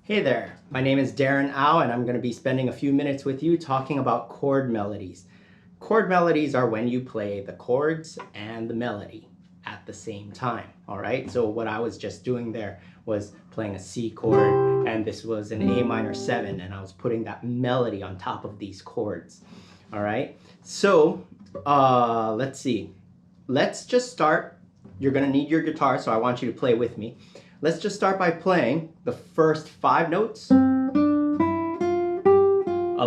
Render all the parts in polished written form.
Hey there, my name is Darin and I'm going to be spending a few minutes with you talking about chord melodies. Chord melodies are when you play the chords and the melody at the same time, all right? So what I was just doing there was playing a C chord, and this was an A minor 7, and I was putting that melody on top of these chords, all right? So let's see. Let's just start. You're going to need your guitar, so I want you to play with me. Let's just start by playing the first 5 notes of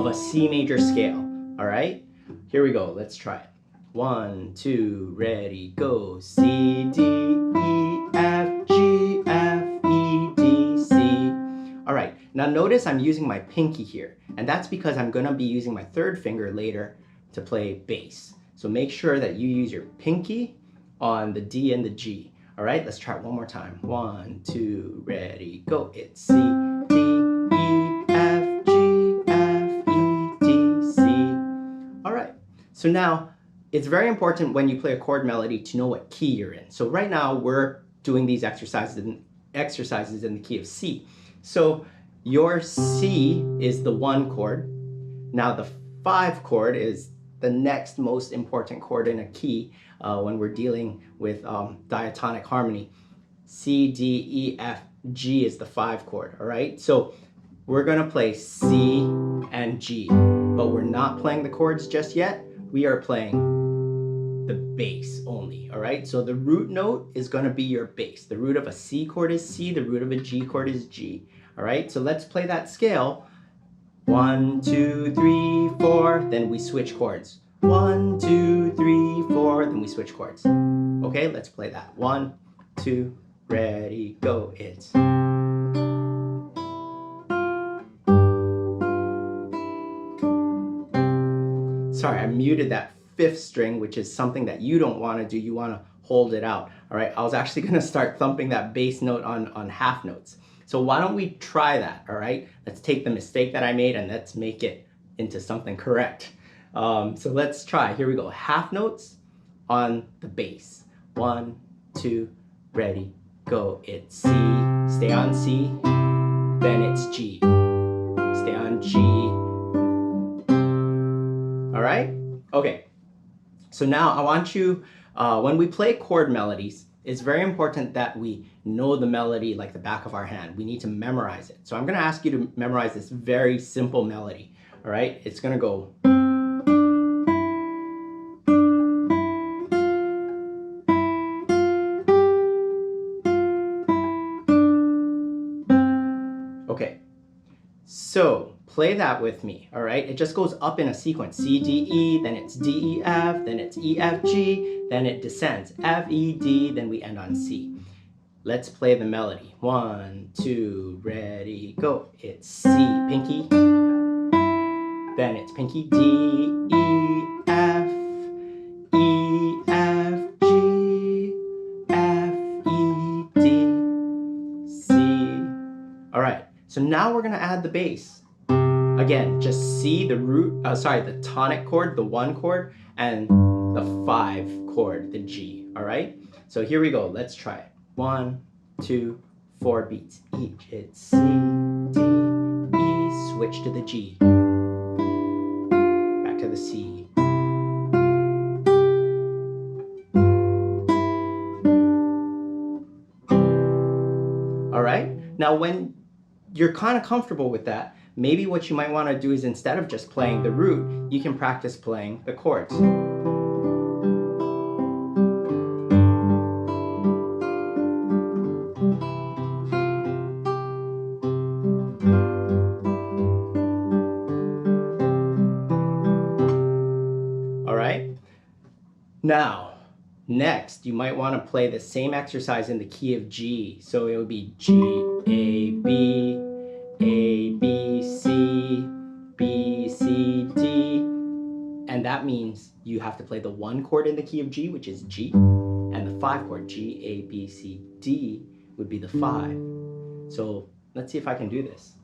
a C major scale, all right? Here we go, let's try it. 1, 2, ready, go. C, D, E, F, G, F, E, D, C. All right, now notice I'm using my pinky here, and that's because I'm gonna be using my 3rd finger later to play bass. So make sure that you use your pinky on the D and the G. All right, let's try it one more time. 1, 2, ready, go. It's C, D, E, F, G, F, E, D, C. All right, so now it's very important when you play a chord melody to know what key you're in. So right now we're doing these exercises in the key of C. So your C is the 1 chord. Now the 5 chord is the next most important chord in a key when we're dealing with diatonic harmony. C, D, E, F, G is the 5 chord, all right? So we're gonna play C and G, but we're not playing the chords just yet. We are playing the bass only, all right? So the root note is gonna be your bass. The root of a C chord is C, the root of a G chord is G, all right? So let's play that scale. 1, 2, 3, 4, then we switch chords. 1, 2, 3, 4, then we switch chords. Okay, let's play that. 1, 2, ready, go. It's sorry, I muted that 5th string, which is something that you don't want to do. You want to hold it out. All right, I was actually going to start thumping that bass note on half notes. So why don't we try that, all right? Let's take the mistake that I made and let's make it into something correct. So let's try. Here we go. Half notes on the bass. 1, 2, ready, go. It's C, stay on C, then it's G, stay on G. All right? Okay. So now I want you, when we play chord melodies, it's very important that we know the melody like the back of our hand. We need to memorize it. So I'm going to ask you to memorize this very simple melody. All right? It's going to go. Okay. So play that with me, all right? It just goes up in a sequence. C, D, E, then it's D, E, F, then it's E, F, G, then it descends. F, E, D, then we end on C. Let's play the melody. 1, 2, ready, go. It's C, pinky. Then it's pinky, D, E, F, E, F, G, F, E, D, C. All right, so now we're gonna add the bass. Again, just C, the root, the tonic chord, the 1 chord, and the 5 chord, the G, all right? So here we go, let's try it. 1, 2, 4 beats each. It's C, D, E, switch to the G. Back to the C. All right? Now when you're kind of comfortable with that, maybe what you might want to do is instead of just playing the root, you can practice playing the chords. All right? Now, next, you might want to play the same exercise in the key of G. So it would be G, A, B, C, B, C, D. And that means you have to play the 1 chord in the key of G, which is G, and the 5 chord, G, A, B, C, D, would be the 5. So let's see if I can do this.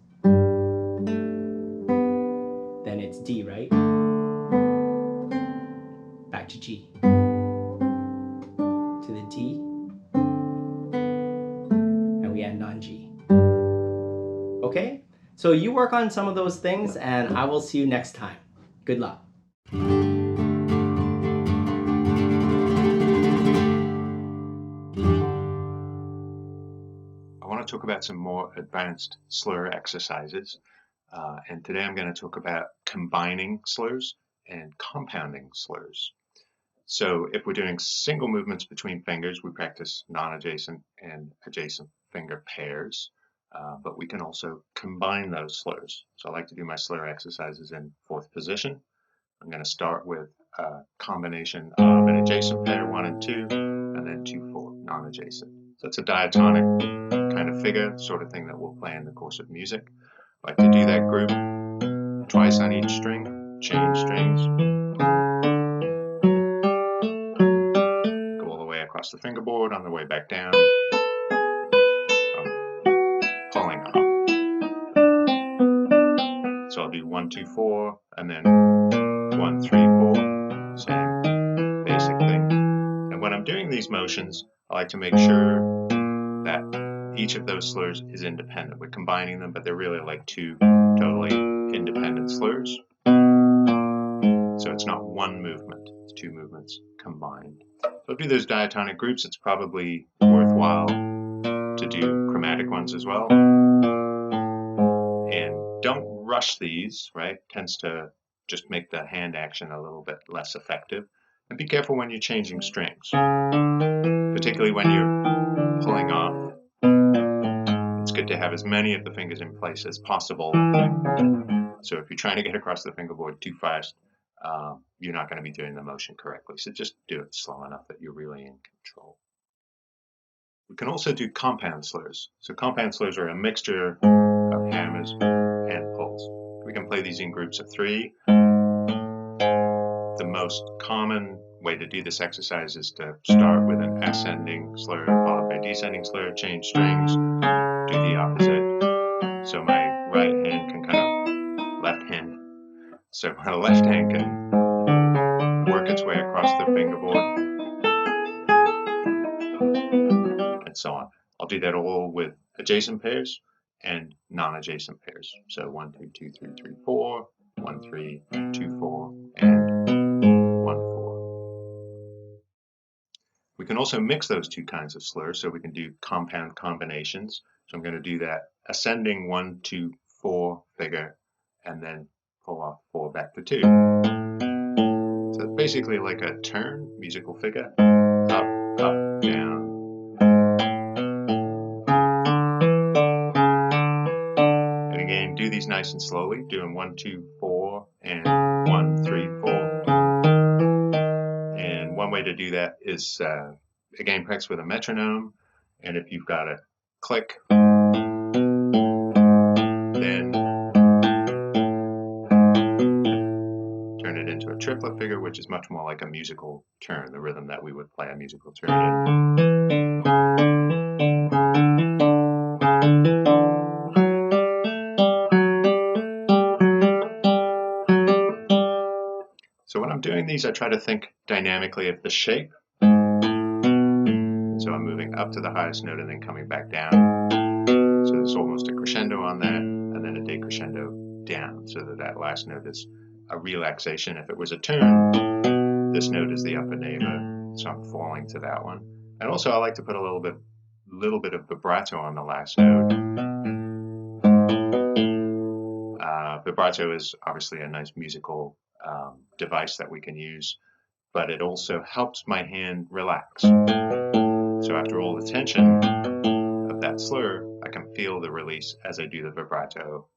Then it's D, right? Back to G. To the D. And we end on G. Okay? So you work on some of those things, and I will see you next time. Good luck. I want to talk about some more advanced slur exercises. And today I'm going to talk about combining slurs and compounding slurs. So if we're doing single movements between fingers, we practice non-adjacent and adjacent finger pairs, but we can also combine those slurs. So I like to do my slur exercises in fourth position. I'm going to start with a combination of an adjacent pair, 1 and 2, and then 2, 4, non-adjacent. So it's a diatonic kind of figure, sort of thing that we'll play in the course of music. I like to do that group twice on each string, change strings, go all the way across the fingerboard, on the way back down, pulling off. So I'll do 1, 2, 4, and then 1, 3, 4, same basic thing. And when I'm doing these motions, I like to make sure that each of those slurs is independent. We're combining them, but they're really like two totally independent slurs. So it's not one movement, it's two movements combined. So I'll do those diatonic groups. It's probably worthwhile to do chromatic ones as well. And don't rush these, right? Tends to just make the hand action a little bit less effective. And be careful when you're changing strings, particularly when you're pulling off. It's good to have as many of the fingers in place as possible. So if you're trying to get across the fingerboard too fast, you're not going to be doing the motion correctly. So just do it slow enough that you're really in control. We can also do compound slurs. So compound slurs are a mixture of hammers and pulls. We can play these in groups of 3. The most common way to do this exercise is to start with an ascending slur followed by descending slur, change strings, do the opposite. So my right hand can So my left hand can work its way across the fingerboard, and so on. I'll do that all with adjacent pairs and non-adjacent pairs. So 1, 2, 2, 3, 3, 4, 1, 3, 2, 4, and 1, 4. We can also mix those two kinds of slurs, so we can do compound combinations. So I'm going to do that ascending 1, 2, 4 figure, and then pull off 4 back to 2. So it's basically like a turn musical figure, up, up, down. And again, do these nice and slowly, doing 1, 2, 4, and 1, 3, 4. And one way to do that is, again, practice with a metronome. And if you've got a click, then turn it into a triplet figure, which is much more like a musical turn, the rhythm that we would play a musical turn in. So when I'm doing these, I try to think dynamically of the shape. So I'm moving up to the highest note and then coming back down. So there's almost a crescendo on that, and then a decrescendo down, so that last note is a relaxation. If it was a turn, this note is the upper neighbor, so I'm falling to that one. And also I like to put a little bit of vibrato on the last note. Vibrato is obviously a nice musical device that we can use, but it also helps my hand relax. So after all the tension of that slur, I can feel the release as I do the vibrato.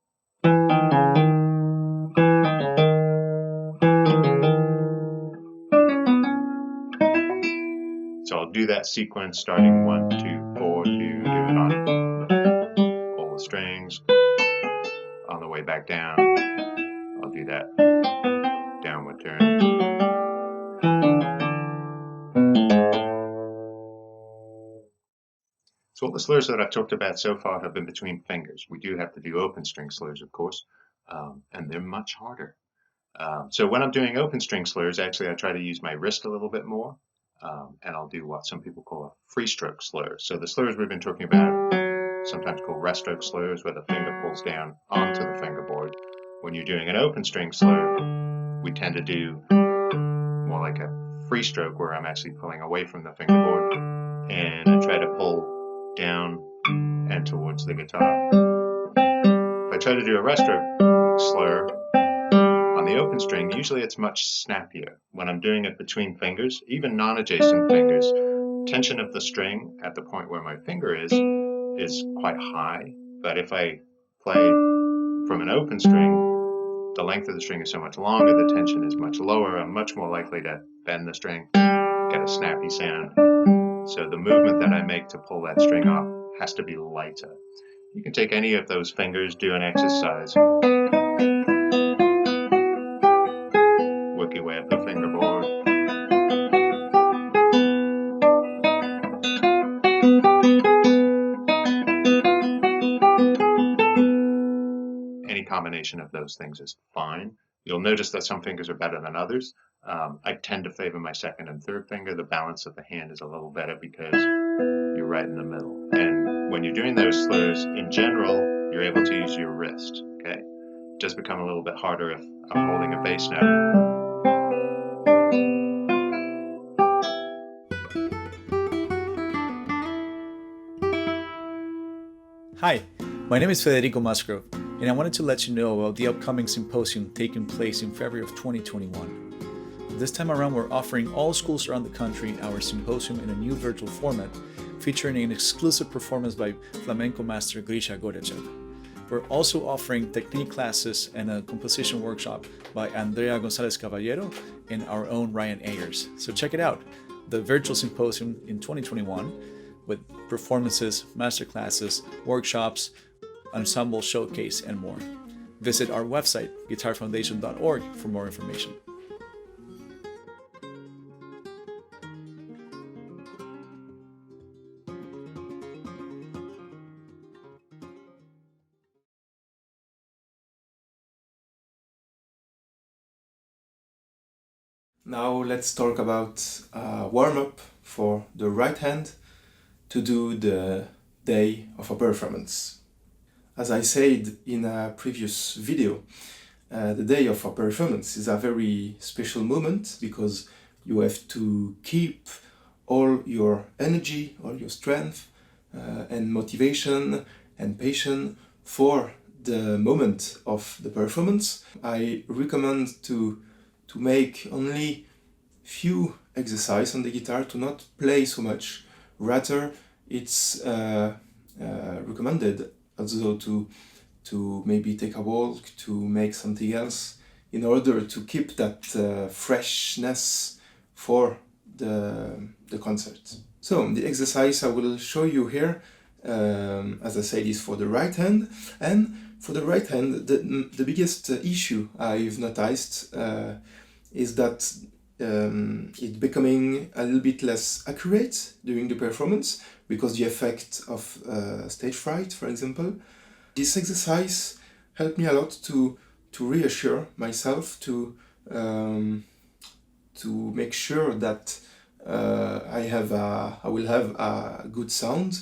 So I'll do that sequence starting 1, 2, 4, 2, do it on all the strings. On the way back down, I'll do that downward turn. So all the slurs that I've talked about so far have been between fingers. We do have to do open string slurs, of course, and they're much harder. So when I'm doing open string slurs, actually I try to use my wrist a little bit more, and I'll do what some people call a free stroke slur. So the slurs we've been talking about sometimes called rest stroke slurs, where the finger pulls down onto the fingerboard. When you're doing an open string slur, we tend to do more like a free stroke, where I'm actually pulling away from the fingerboard, and I try to pull down and towards the guitar. If I try to do a rest stroke slur on the open string, usually it's much snappier. When I'm doing it between fingers, even non-adjacent fingers, tension of the string at the point where my finger is quite high. But if I play from an open string, the length of the string is so much longer, the tension is much lower. I'm much more likely to bend the string, get a snappy sound. So the movement that I make to pull that string off has to be lighter. You can take any of those fingers, do an exercise, work your way up the fingerboard. Any combination of those things is fine. You'll notice that some fingers are better than others. I tend to favor my second and third finger. The balance of the hand is a little better because you're right in the middle. And when you're doing those slurs, in general, you're able to use your wrist. Okay, it does become a little bit harder if I'm holding a bass note. Hi, my name is Federico Musgrove, and I wanted to let you know about the upcoming symposium taking place in February of 2021. This time around, we're offering all schools around the country our symposium in a new virtual format, featuring an exclusive performance by flamenco master Grisha Gorechev. We're also offering technique classes and a composition workshop by Andrea Gonzalez Caballero and our own Ryan Ayers. So check it out, the virtual symposium in 2021, with performances, masterclasses, workshops, ensemble showcase, and more. Visit our website, guitarfoundation.org, for more information. Now let's talk about warm-up for the right hand to do the day of a performance. As I said in a previous video, the day of a performance is a very special moment because you have to keep all your energy, all your strength and motivation and patience for the moment of the performance. I recommend to make only few exercises on the guitar, to not play so much. Rather, it's recommended also to maybe take a walk, to make something else, in order to keep that freshness for the concert. So the exercise I will show you here, as I said, is for the right hand. And for the right hand, the biggest issue I've noticed is that it's becoming a little bit less accurate during the performance because the effect of stage fright, for example. This exercise helped me a lot to reassure myself, to make sure that I will have a good sound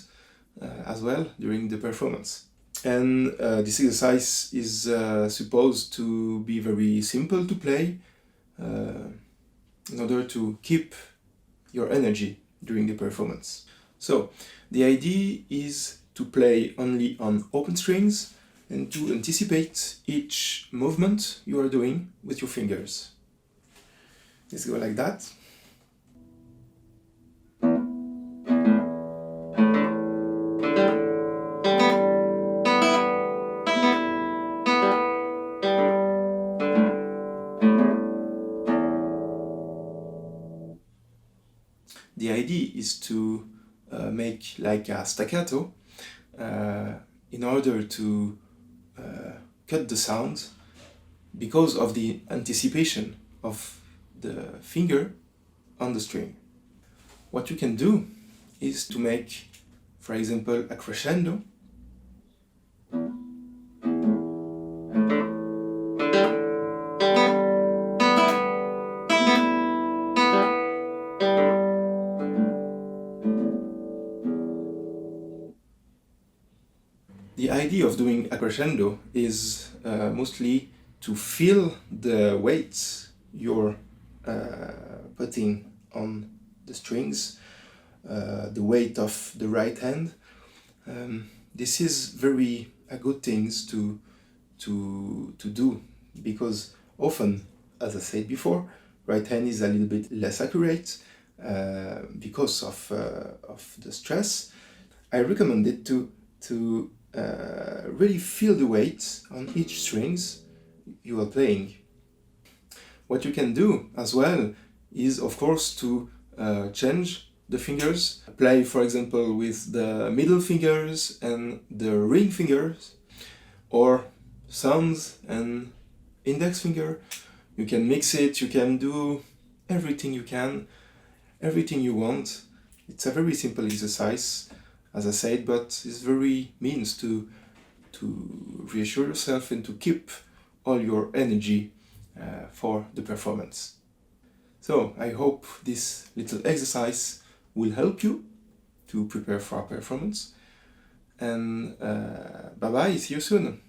as well during the performance. And this exercise is supposed to be very simple to play, in order to keep your energy during the performance. So the idea is to play only on open strings and to anticipate each movement you are doing with your fingers. Let's go like that. The idea is to make like a staccato in order to cut the sound because of the anticipation of the finger on the string. What you can do is to make, for example, a crescendo. idea of doing a crescendo is mostly to feel the weight you're putting on the strings, the weight of the right hand. This is very a good things to do, because often, as I said before, right hand is a little bit less accurate because of the stress. I recommend it to really feel the weight on each strings you are playing. What you can do as well is, of course, to change the fingers. Play, for example, with the middle fingers and the ring fingers, or thumbs and index finger. You can mix it, you can do everything you can, everything you want. It's a very simple exercise, as I said, but it's very means to reassure yourself and to keep all your energy for the performance. So I hope this little exercise will help you to prepare for a performance. And bye-bye, see you soon.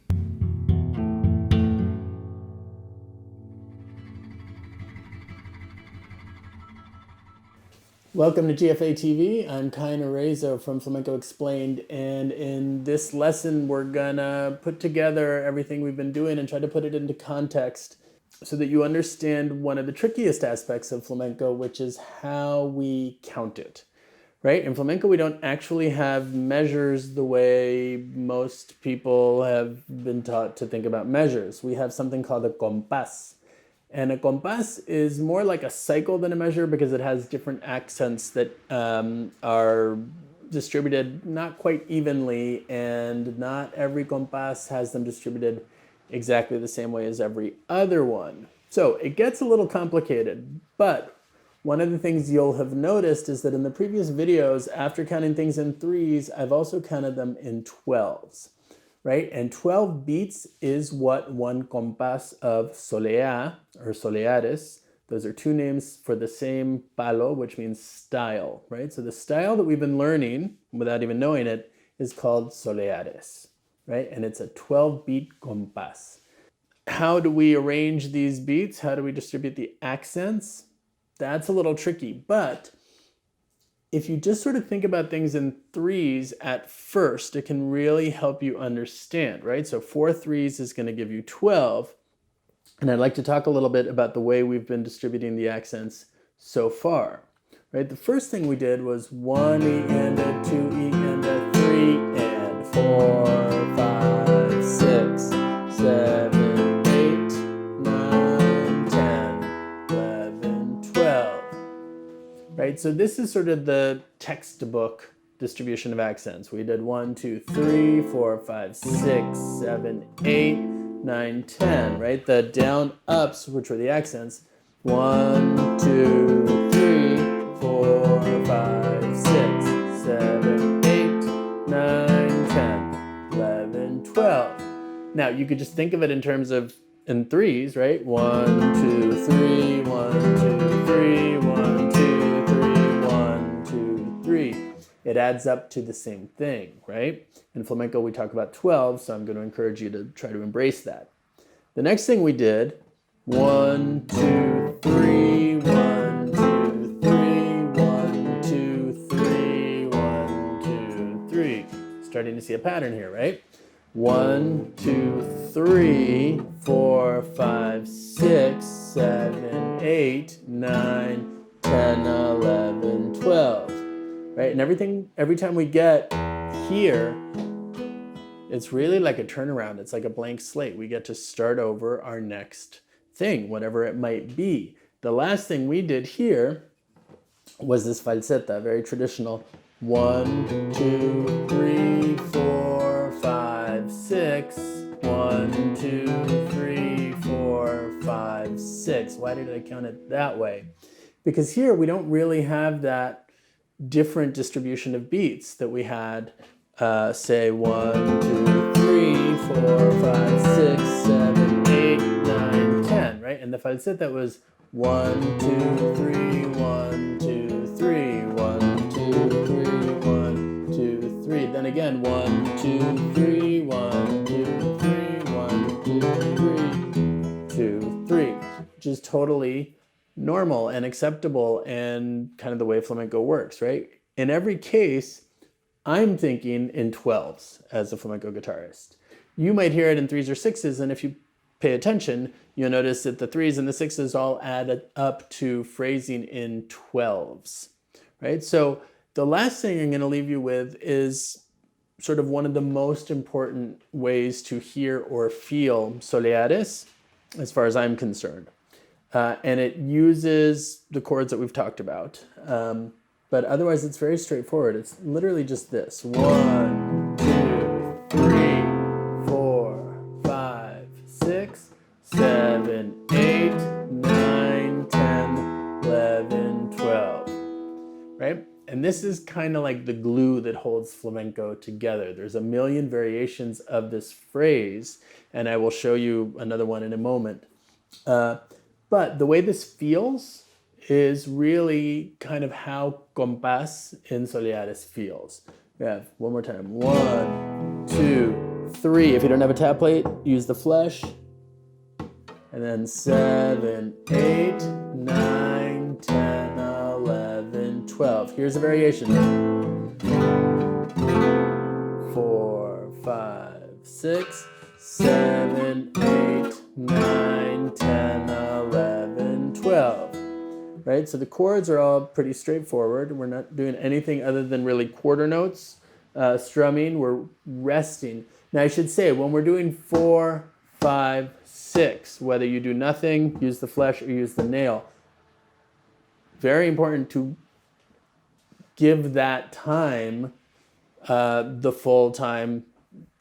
Welcome to GFAtv. I'm Narezo from Flamenco Explained, and in this lesson we're gonna put together everything we've been doing and try to put it into context so that you understand one of the trickiest aspects of flamenco, which is how we count it. Right? In flamenco we don't actually have measures the way most people have been taught to think about measures. We have something called a compás. And a compás is more like a cycle than a measure because it has different accents that are distributed not quite evenly, and not every compás has them distributed exactly the same way as every other one. So it gets a little complicated, but one of the things you'll have noticed is that in the previous videos, after counting things in threes, I've also counted them in 12s. Right? And 12 beats is what one compás of soleá or soleares, those are two names for the same palo, which means style, right? So the style that we've been learning without even knowing it is called soleares, right? And it's a 12-beat compás. How do we arrange these beats? How do we distribute the accents? That's a little tricky, but if you just sort of think about things in threes at first, it can really help you understand, right? So 4 threes is going to give you 12. And I'd like to talk a little bit about the way we've been distributing the accents so far, right? The first thing we did was 1 E and a 2 E and a 3 and 4, 5, 6, 7, 8, 9, 10, 11, 12. Right, so this is sort of the textbook distribution of accents. We did 1, 2, 3, 4, 5, 6, 7, 8, 9, 10, right? The down ups, which were the accents, 1, 2, 3, 4, 5, 6, 7, 8, 9, 10, 11, 12. Now you could just think of it in terms of in threes, right? 1, 2, 3, 1, 2, 3, 1, 2, 1, 2, 3. It adds up to the same thing, right? In flamenco, we talk about 12, so I'm going to encourage you to try to embrace that. The next thing we did, 1, 2, 3, 1, 2, 3, 1, 2, 3, 1, 2, 3. Starting to see a pattern here, right? 1, 2, 3, 4, 5, 6, 7, 8, 9, 10, 11, 12, right? And every time we get here, it's really like a turnaround. It's like a blank slate. We get to start over our next thing, whatever it might be. The last thing we did here was this falseta, very traditional. 1, 2, 3, 4, 5, 6. 1, 2, 3, 4, 5, 6. Why did I count it that way? Because here we don't really have that different distribution of beats that we had, say 1, 2, 3, 4, 5, 6, 7, 8, 9, 10, right? And the falseta was 1, 2, 3, 1, 2, 3, 1, 2, 3, 1, 2, 3. then again, 1, 2, 3, 1, 2, 3, 1, 2, 3, 2, 3, which is totally normal and acceptable and kind of the way flamenco works, right? In every case, I'm thinking in 12s as a flamenco guitarist. You might hear it in 3s or 6s, and if you pay attention, you'll notice that the 3s and the 6s all add up to phrasing in 12s, right? So the last thing I'm going to leave you with is sort of one of the most important ways to hear or feel soleares, as far as I'm concerned. And it uses the chords that we've talked about. But otherwise, it's very straightforward. It's literally just this. 1, 2, 3, 4, 5, 6, 7, 8, 9, 10, 11, 12. Right? And this is kind of like the glue that holds flamenco together. There's a million variations of this phrase, and I will show you another one in a moment. But the way this feels is really kind of how compás in soleares feels. We have one more time. 1, 2, 3. If you don't have a tap plate, use the flesh. And then 7, 8, 9, 10, 11, 12. Here's a variation. 4, 5, 6, 7, 8, 9, 10, 11, 12. Right? So the chords are all pretty straightforward. We're not doing anything other than really quarter notes, strumming. We're resting. Now I should say, when we're doing 4, 5, 6, whether you do nothing, use the flesh, or use the nail, very important to give that time the full time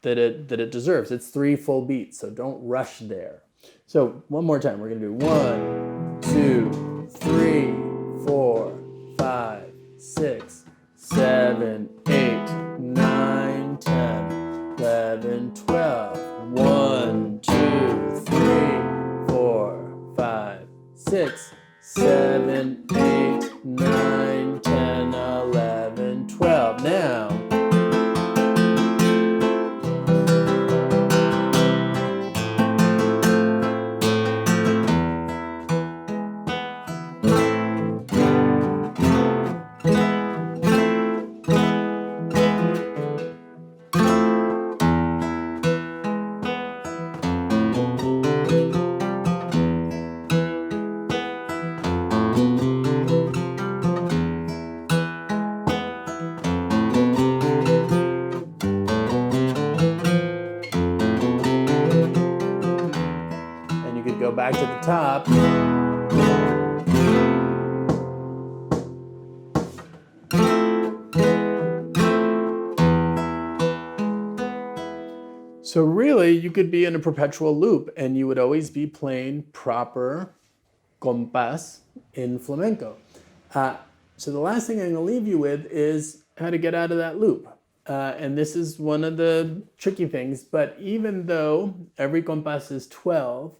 that it deserves. It's 3 full beats, so don't rush there. So one more time, we're going to do 1, 2, 3, 4, 5, 6, 7, 8, 9, 10, 11, 12. 1, 2, 3, 4, 5, 6, 7, 8, 9, 10, 11, 12. Now, back to the top. So really, you could be in a perpetual loop and you would always be playing proper compás in flamenco. So the last thing I'm going to leave you with is how to get out of that loop. And this is one of the tricky things, but even though every compás is 12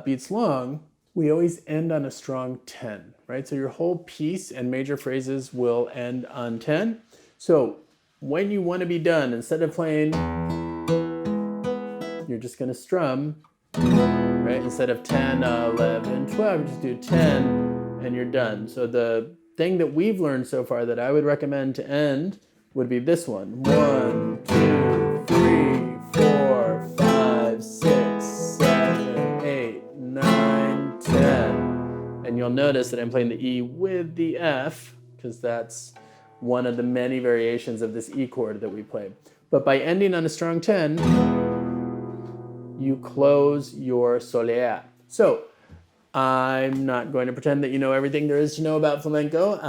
beats long, we always end on a strong 10, right? So your whole piece and major phrases will end on 10. So when you want to be done, instead of playing, you're just going to strum, right? Instead of 10, 11, 12, you just do 10 and you're done. So the thing that we've learned so far that I would recommend to end would be this one. 1, 2, 3, 4, 5, 6, 7, 8, 9, 10. And you'll notice that I'm playing the E with the F because that's one of the many variations of this E chord that we play. But by ending on a strong 10, you close your soleá. So I'm not going to pretend that you know everything there is to know about flamenco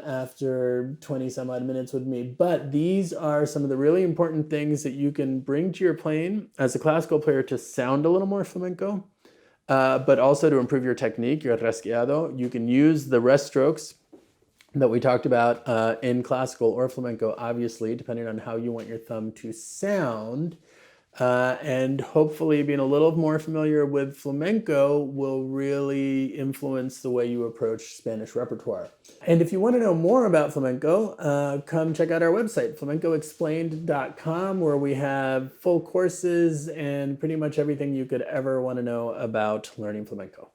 after 20 some odd minutes with me, but these are some of the really important things that you can bring to your playing as a classical player to sound a little more flamenco, but also to improve your technique, your rasgueado. You can use the rest strokes that we talked about in classical or flamenco, obviously, depending on how you want your thumb to sound. And hopefully being a little more familiar with flamenco will really influence the way you approach Spanish repertoire. And if you want to know more about flamenco, come check out our website, flamencoexplained.com, where we have full courses and pretty much everything you could ever want to know about learning flamenco.